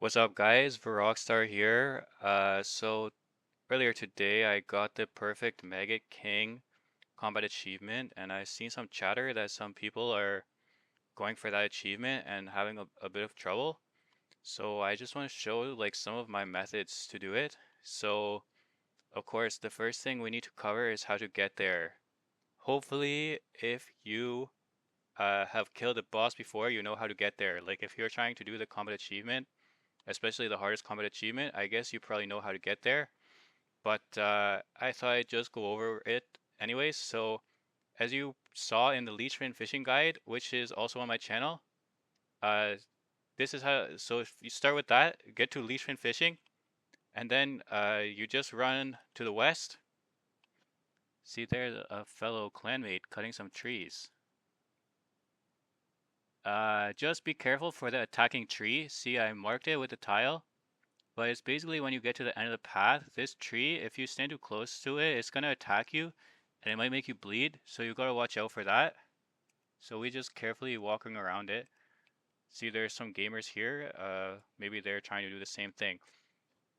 What's up, guys? Rockstar here. So earlier today, I got the Perfect Maggot King combat achievement, and I've seen some chatter that some people are going for that achievement and having a bit of trouble. So I just want to show like some of my methods to do it. So of course, the first thing we need to cover is how to get there. Hopefully, if you have killed a boss before, you know how to get there. Like if you're trying to do the combat achievement, especially the hardest combat achievement, I guess you probably know how to get there. But I thought I'd just go over it anyways. So as you saw in the Leechman fishing guide, which is also on my channel, uh, this is how. So if you start with that, get to Leechman fishing, and then you just run to the west. See, there's a fellow clanmate cutting some trees. Just be careful for the attacking tree. See, I marked it with a tile. But it's basically when you get to the end of the path, this tree, if you stand too close to it, it's gonna attack you and it might make you bleed. So you gotta watch out for that. So we just carefully walking around it. See, there's some gamers here. Maybe they're trying to do the same thing.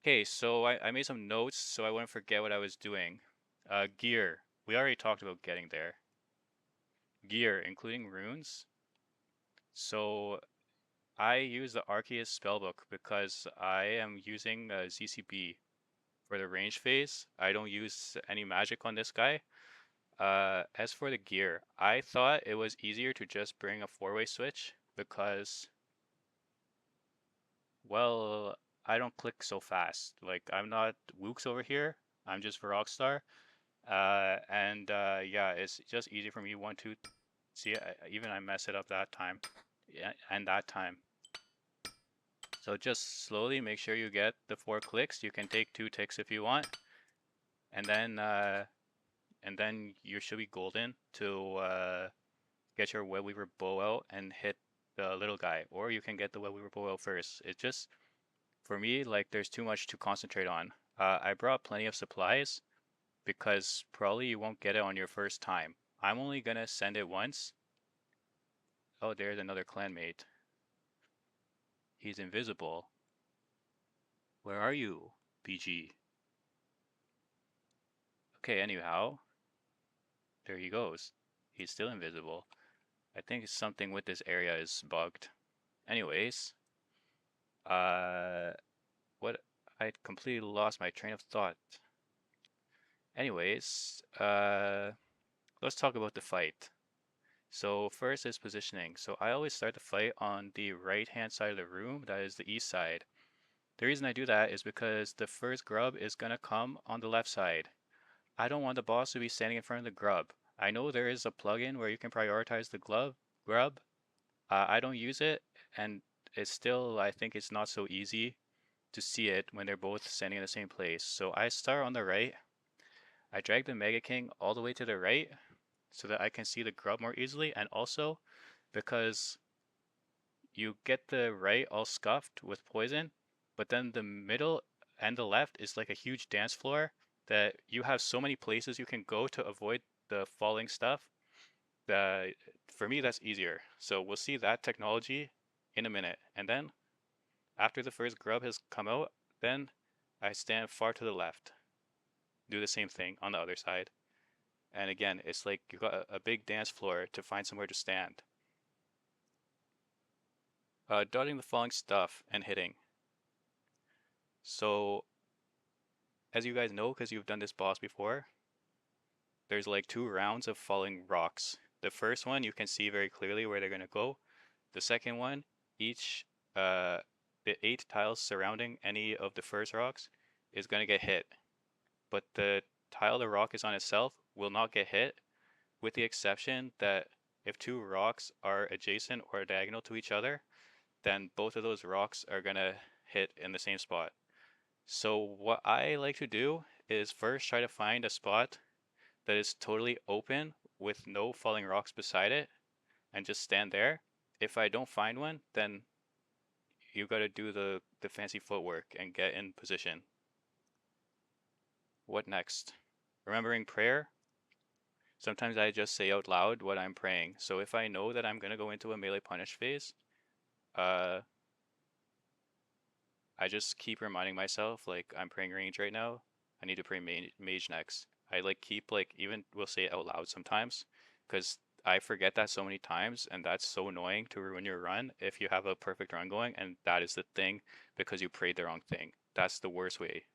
Okay, so I made some notes so I wouldn't forget what I was doing. Gear. We already talked about getting there. Gear, including runes. So I use the Arceus spellbook because I am using ZCB for the range phase. I don't use any magic on this guy. As for the gear, I thought it was easier to just bring a four-way switch because, well, I don't click so fast. Like, I'm not Wooks over here. I'm just Rockstar. Yeah, it's just easy for me. One, two, see, even I mess it up that time. Yeah, and that time. So just slowly make sure you get the 4 clicks. You can take 2 ticks if you want. And then you should be golden to get your Web Weaver bow out and hit the little guy, or you can get the Web Weaver bow out first. It just, for me, like there's too much to concentrate on. I brought plenty of supplies because probably you won't get it on your first time. I'm only gonna send it once. Oh, there's another clanmate. He's invisible. Where are you, BG? Okay, anyhow, there he goes. He's still invisible. I think something with this area is bugged. Anyways, uh, what? I completely lost my train of thought. Anyways, let's talk about the fight. So first is positioning. So I always start the fight on the right hand side of the room, that is the east side. The reason I do that is because the first grub is gonna come on the left side. I don't want the boss to be standing in front of the grub. I know there is a plugin where you can prioritize the grub. I don't use it, and it's still, I think it's not so easy to see it when they're both standing in the same place. So I start on the right. I drag the Mega King all the way to the right so that I can see the grub more easily, and also because you get the right all scuffed with poison, but then the middle and the left is like a huge dance floor that you have so many places you can go to avoid the falling stuff. That for me that's easier. So we'll see that technology in a minute. And then after the first grub has come out, then I stand far to the left. Do the same thing on the other side. And again, it's like you got a big dance floor to find somewhere to stand. Dodging the falling stuff and hitting. So, as you guys know, because you've done this boss before, there's like 2 rounds of falling rocks. The first one, you can see very clearly where they're going to go. The second one, each, uh, the 8 tiles surrounding any of the first rocks is going to get hit. But the tile the rock is on itself will not get hit, with the exception that if 2 rocks are adjacent or diagonal to each other, then both of those rocks are gonna hit in the same spot. So what I like to do is first try to find a spot that is totally open with no falling rocks beside it and just stand there. If I don't find one, then you gotta do the fancy footwork and get in position. What next? Remembering prayer. Sometimes I just say out loud what I'm praying. So if I know that I'm gonna go into a melee punish phase, uh, I just keep reminding myself, like, I'm praying range right now. I need to pray mage next. I like keep like even will say it out loud sometimes because I forget that so many times, and that's so annoying to ruin your run if you have a perfect run going, and that is the thing because you prayed the wrong thing. That's the worst way.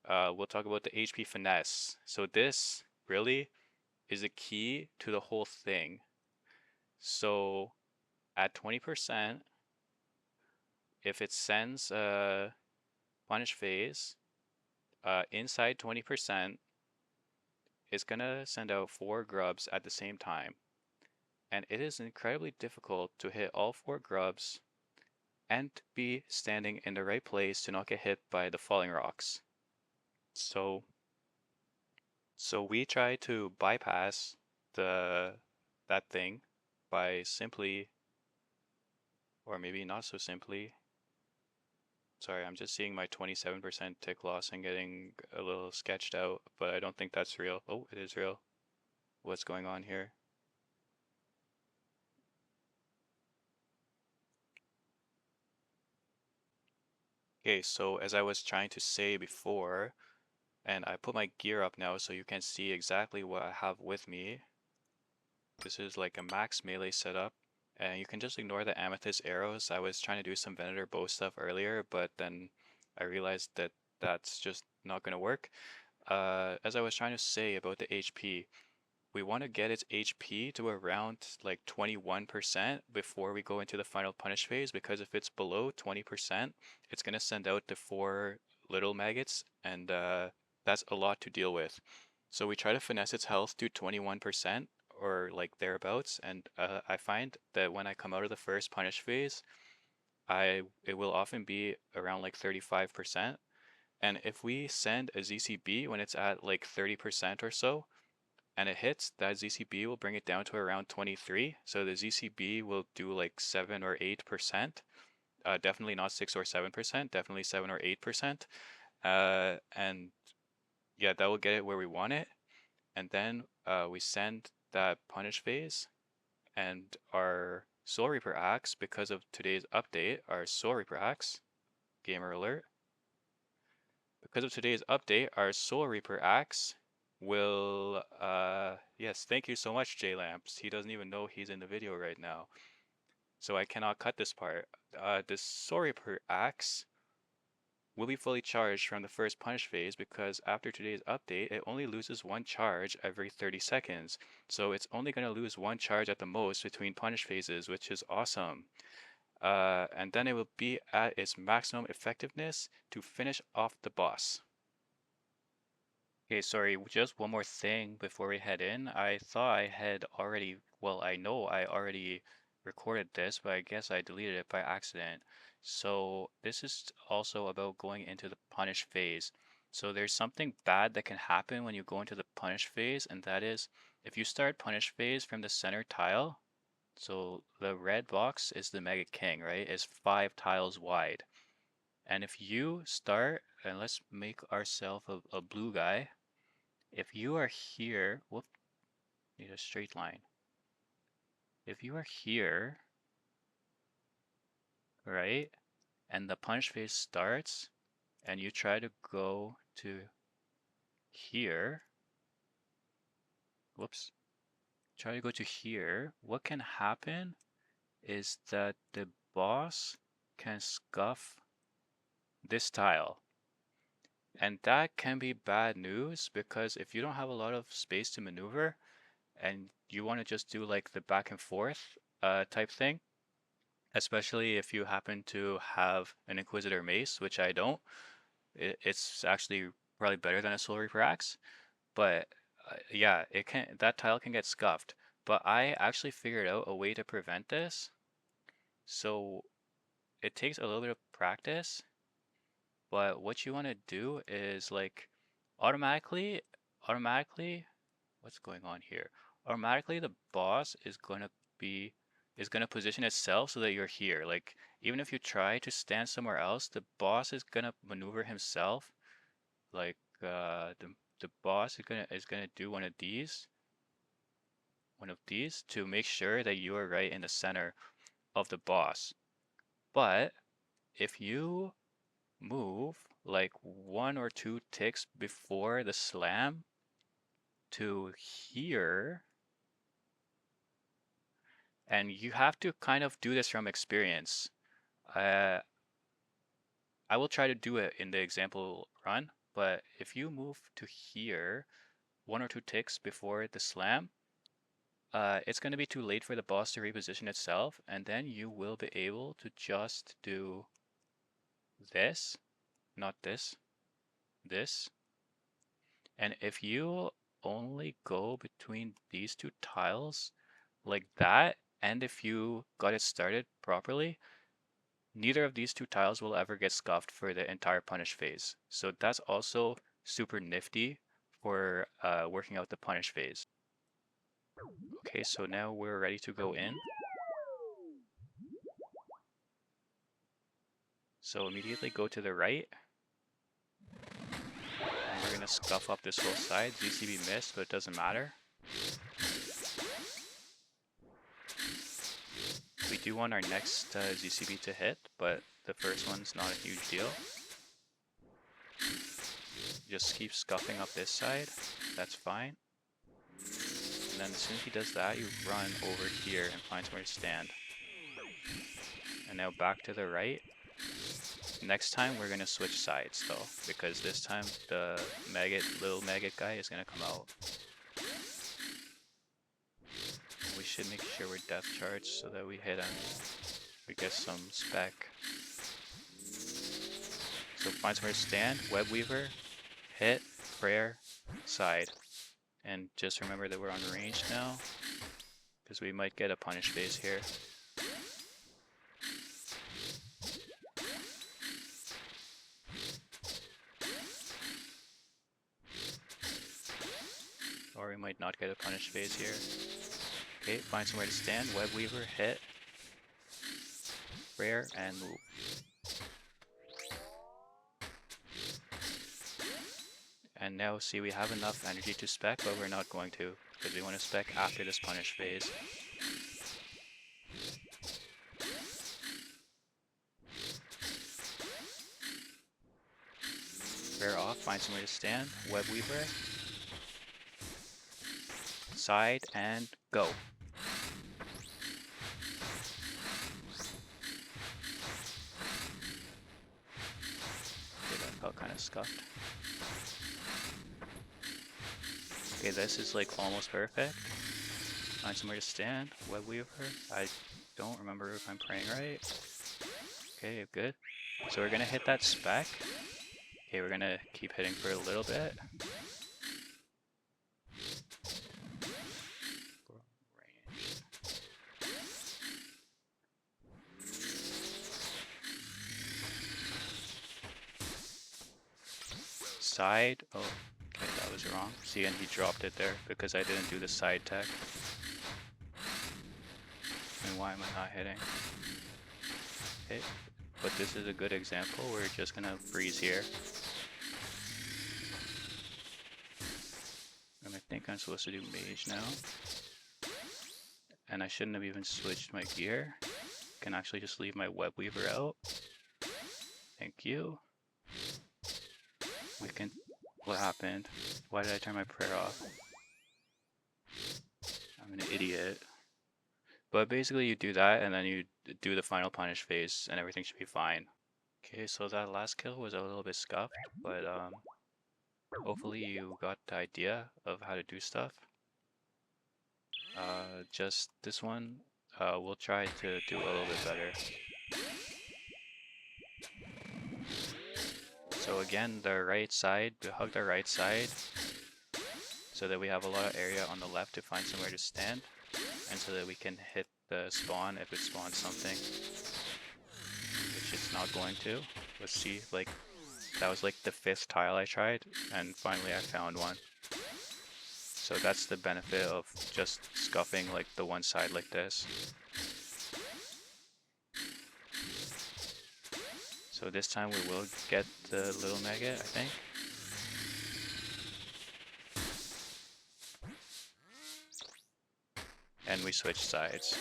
We'll talk about the HP finesse. So this really is a key to the whole thing. So at 20%, if it sends a punish phase, inside 20%, it's gonna send out 4 grubs at the same time. And it is incredibly difficult to hit all 4 grubs and be standing in the right place to not get hit by the falling rocks. So we try to bypass the that thing by simply, or maybe not so simply. Sorry, I'm just seeing my 27% tick loss and getting a little sketched out, but I don't think that's real. Oh, it is real. What's going on here? Okay, so as I was trying to say before, and I put my gear up now so you can see exactly what I have with me. This is like a max melee setup, and you can just ignore the amethyst arrows. I was trying to do some Venator bow stuff earlier, but then I realized that that's just not going to work. As I was trying to say about the HP, we want to get its HP to around like 21% before we go into the final punish phase, because if it's below 20%, it's going to send out the 4 little maggots, and that's a lot to deal with. So we try to finesse its health to 21% or like thereabouts, and I find that when I come out of the first punish phase, it will often be around like 35%. And if we send a ZCB when it's at like 30% or so, and it hits, that ZCB will bring it down to around 23. So the ZCB will do like 7 or 8%. Definitely not 6 or 7%, definitely 7 or 8%. And yeah, that will get it where we want it. And then we send that punish phase, and our Soul Reaper axe, because of today's update, our Soul Reaper axe, gamer alert, because of today's update, our Soul Reaper axe will, yes, thank you so much, J Lamps. He doesn't even know he's in the video right now, so I cannot cut this part. This Soul Reaper axe will be fully charged from the first punish phase, because after today's update, it only loses 1 charge every 30 seconds. So it's only going to lose 1 charge at the most between punish phases, which is awesome. And then it will be at its maximum effectiveness to finish off the boss. Okay, sorry, just one more thing before we head in. I thought I had already, well, I know I already recorded this, but I guess I deleted it by accident. So this is also about going into the punish phase. So there's something bad that can happen when you go into the punish phase, and that is if you start punish phase from the center tile, so the red box is the Maggot King, right? It's 5 tiles wide. And if you start, and let's make ourselves a blue guy. If you are here, whoop, need a straight line. If you are here, right, and the punch phase starts, and you try to go to here, whoops, try to go to here, what can happen is that the boss can scuff this tile. And that can be bad news, because if you don't have a lot of space to maneuver and you want to just do like the back and forth type thing, especially if you happen to have an Inquisitor mace, which I don't, it's actually probably better than a Soul Reaper axe. But yeah, that tile can get scuffed. But I actually figured out a way to prevent this. So it takes a little bit of practice, but what you want to do is like automatically, automatically, what's going on here? Automatically, the boss is gonna position itself so that you're here. Like even if you try to stand somewhere else, the boss is gonna maneuver himself. Like the boss is gonna do one of these to make sure that you are right in the center of the boss. But if you move like 1 or 2 ticks before the slam to here, and you have to kind of do this from experience. I will try to do it in the example run, but if you move to here 1 or 2 ticks before the slam, it's going to be too late for the boss to reposition itself, and then you will be able to just do this, not this, this. And if you only go between these 2 tiles like that, and if you got it started properly, neither of these 2 tiles will ever get scuffed for the entire punish phase. So that's also super nifty for working out the punish phase. Okay, so now we're ready to go in. So immediately go to the right. And we're gonna scuff up this whole side. ZCB missed, but it doesn't matter. We do want our next ZCB to hit, but the first one's not a huge deal. Just keep scuffing up this side. That's fine. And then as soon as he does that, you run over here and find somewhere to stand. And now back to the right. Next time we're gonna switch sides though, because this time the little maggot guy is gonna come out. We should make sure we're depth charged so that we hit him. We get some spec. So find somewhere to stand, web weaver, hit, prayer, side. And just remember that we're on range now, because we might get a punish phase here. Or we might not get a punish phase here. Okay, find somewhere to stand, web weaver, hit, prayer, and move. And now see, we have enough energy to spec, but we're not going to, because we want to spec after this punish phase. Prayer off, find somewhere to stand, web weaver, side, and go. Okay, that felt kind of scuffed. Okay, this is like almost perfect. Find somewhere to stand, web weaver. I don't remember if I'm praying right. Okay, good. So we're gonna hit that spec. Okay, we're gonna keep hitting for a little bit. Side. Oh, okay, that was wrong. See, and he dropped it there because I didn't do the side tech. And why am I not hitting? Okay, but this is a good example. We're just gonna freeze here. And I think I'm supposed to do mage now. And I shouldn't have even switched my gear. Can actually just leave my web weaver out. Thank you. We can. What happened? Why did I turn my prayer off? I'm an idiot. But basically you do that and then you do the final punish phase and everything should be fine. Okay, so that last kill was a little bit scuffed, but hopefully you got the idea of how to do stuff. Just this one, we'll try to do a little bit better. So again, the right side, we hug the right side so that we have a lot of area on the left to find somewhere to stand, and so that we can hit the spawn if it spawns something, which it's not going to. Let's see, like, that was like the 5th tile I tried, and finally I found one. So that's the benefit of just scuffing like the one side like this. So this time we will get the little maggot, I think. And we switch sides.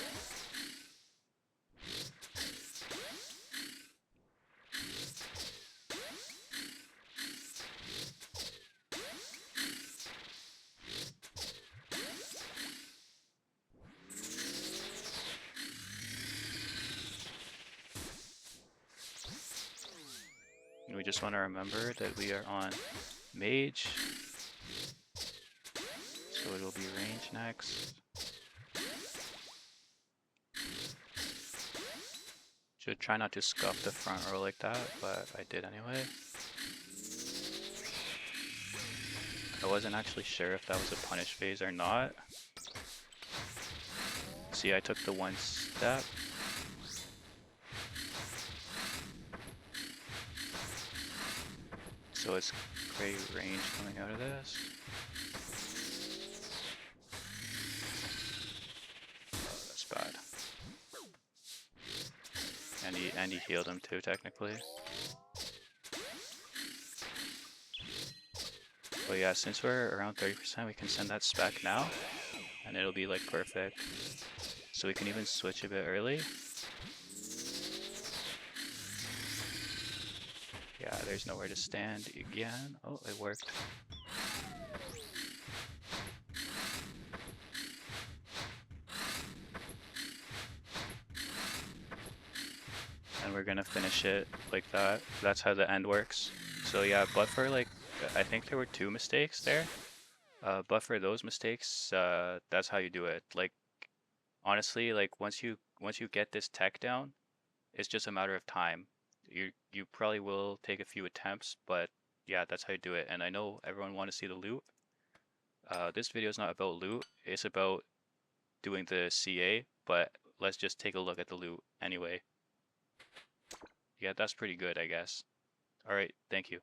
And we just want to remember that we are on mage. So it'll be range next. Should try not to scuff the front row like that, but I did anyway. I wasn't actually sure if that was a punish phase or not. See, I took the one step. So it's great range coming out of this. Oh, that's bad. And he healed him too, technically. But yeah, since we're around 30%, we can send that spec now, and it'll be like perfect. So we can even switch a bit early. Yeah, there's nowhere to stand again. Oh, it worked. And we're gonna finish it like that. That's how the end works. So yeah, but for like, I think there were 2 mistakes there. But for those mistakes, that's how you do it. Like, honestly, like once you get this tech down, it's just a matter of time. You probably will take a few attempts, but yeah, that's how you do it. And I know everyone want to see the loot. This video is not about loot. It's about doing the CA, but let's just take a look at the loot anyway. Yeah, that's pretty good, I guess. All right, thank you.